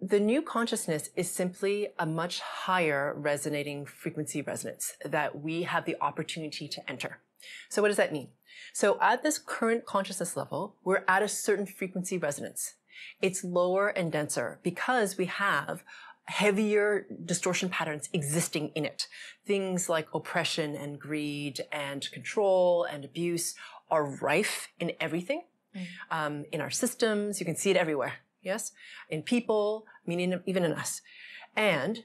the new consciousness is simply a much higher resonating frequency resonance that we have the opportunity to enter. So what does that mean? So at this current consciousness level, we're at a certain frequency resonance. It's lower and denser because we have heavier distortion patterns existing in it. Things like oppression and greed and control and abuse are rife in everything. In our systems, you can see it everywhere. Yes? In people, meaning even in us. And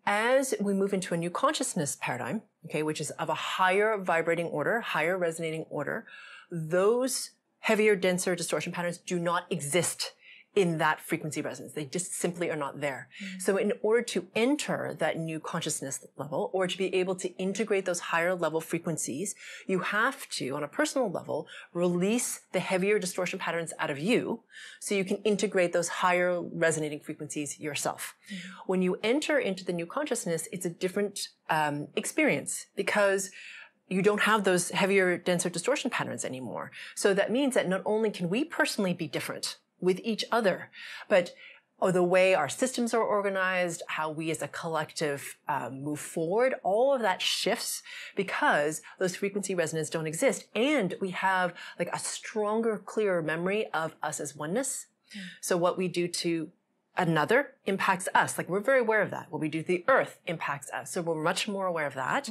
as we move into a new consciousness paradigm, okay, which is of a higher vibrating order, higher resonating order, those heavier, denser distortion patterns do not exist in that frequency resonance. They just simply are not there. So in order to enter that new consciousness level, or to be able to integrate those higher level frequencies, you have to, on a personal level, release the heavier distortion patterns out of you so you can integrate those higher resonating frequencies yourself. When you enter into the new consciousness, it's a different experience because you don't have those heavier, denser distortion patterns anymore. So that means that not only can we personally be different with each other, but the way our systems are organized, how we as a collective move forward, all of that shifts because those frequency resonances don't exist. And we have like a stronger, clearer memory of us as oneness. So what we do to another impacts us. Like we're very aware of that. What we do to the earth impacts us. So we're much more aware of that.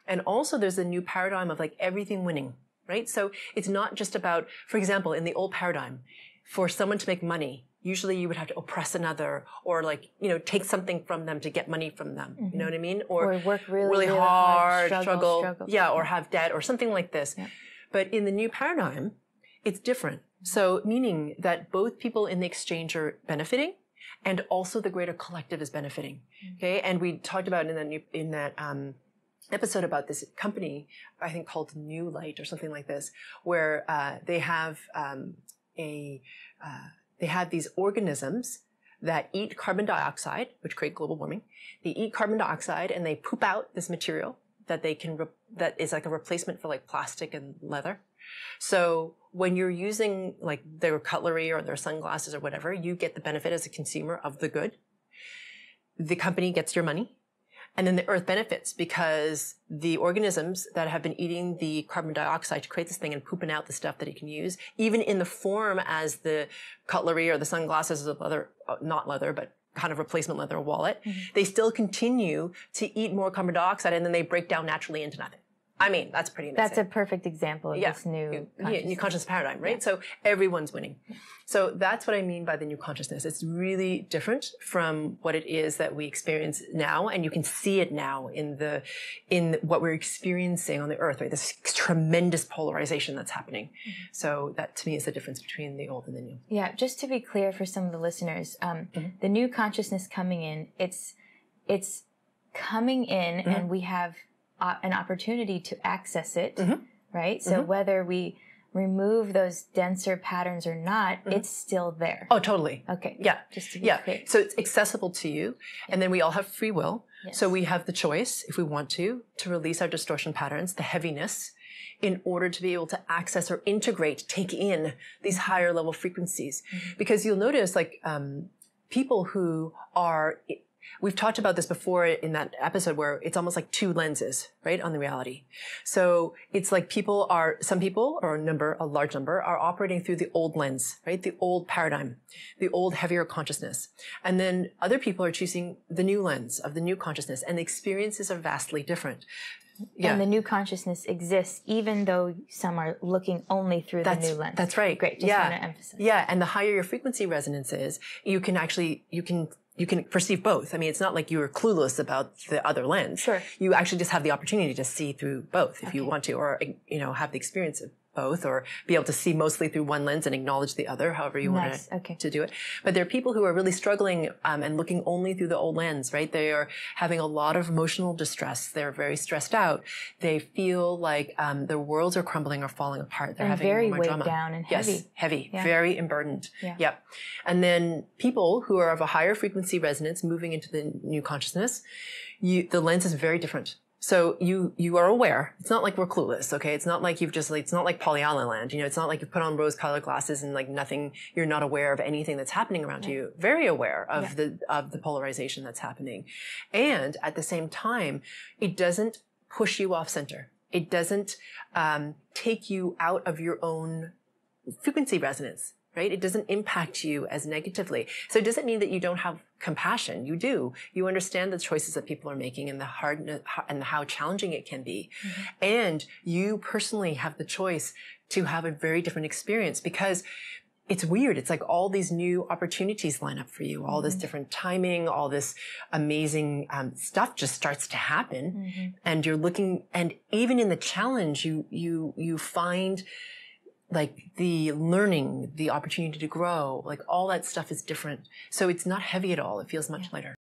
And also there's a new paradigm of like everything winning, right? So it's not just about, for example, in the old paradigm, for someone to make money, usually you would have to oppress another or like, you know, take something from them to get money from them. You know what I mean? Or work really hard, struggle. Yeah, or have debt or something like this. But in the new paradigm, it's different. So meaning that both people in the exchange are benefiting and also the greater collective is benefiting. Okay. And we talked about in that episode about this company, I think called New Light or something like this, where they have they have these organisms that eat carbon dioxide, which create global warming. They eat carbon dioxide and they poop out this material that they can, that is like a replacement for like plastic and leather. So when you're using like their cutlery or their sunglasses or whatever, you get the benefit as a consumer of the good. The company gets your money. And then the earth benefits because the organisms that have been eating the carbon dioxide to create this thing and pooping out the stuff that it can use, even in the form as the cutlery or the sunglasses of leather, not leather, but kind of replacement leather wallet, they still continue to eat more carbon dioxide and then they break down naturally into nothing. I mean, that's pretty amazing. That's a perfect example of this new conscious paradigm, right? So everyone's winning. So that's what I mean by the new consciousness. It's really different from what it is that we experience now, and you can see it now in what we're experiencing on the earth, right? This tremendous polarization that's happening. So that to me is the difference between the old and the new. Yeah, just to be clear for some of the listeners, the new consciousness coming in, it's coming in and we have an opportunity to access it, right? So whether we remove those denser patterns or not, it's still there. Oh, totally. Okay. Yeah. Just to be clear. So it's accessible to you. And then we all have free will. So we have the choice, if we want to release our distortion patterns, the heaviness, in order to be able to access or integrate, take in these higher level frequencies. Because you'll notice like, people who are, we've talked about this before in that episode where it's almost like two lenses, right, on the reality. So it's like some people, or a large number, are operating through the old lens, right, the old paradigm, the old heavier consciousness. And then other people are choosing the new lens of the new consciousness, and the experiences are vastly different. And the new consciousness exists even though some are looking only through the new lens. That's right. Great. Just want to emphasize. Yeah. And the higher your frequency resonance is, you can perceive both. I mean, it's not like you're clueless about the other lens. Sure. You actually just have the opportunity to see through both if you want to, or, have the experience of both, or be able to see mostly through one lens and acknowledge the other, however you want to do it. But there are people who are really struggling and looking only through the old lens, right? They are having a lot of emotional distress. They're very stressed out. They feel like their worlds are crumbling or falling apart. They're having very more weighed drama. Down and heavy. Yes, heavy, Yeah. very emburdened. Yeah. Yep. And then people who are of a higher frequency resonance moving into the new consciousness, the lens is very different. So you are aware. It's not like we're clueless, okay? It's not like it's not like Pollyanna land. It's not like you put on rose-colored glasses and like nothing, you're not aware of anything that's happening around you. Very aware of the polarization that's happening. And at the same time, it doesn't push you off center. It doesn't take you out of your own frequency resonance. Right? It doesn't impact you as negatively. So it doesn't mean that you don't have compassion. You do. You understand the choices that people are making and the hardness and how challenging it can be. Mm-hmm. And you personally have the choice to have a very different experience because it's weird. It's like all these new opportunities line up for you. All this different timing, all this amazing stuff just starts to happen. And you're looking, and even in the challenge, you find like the learning, the opportunity to grow, like all that stuff is different. So it's not heavy at all. It feels much lighter.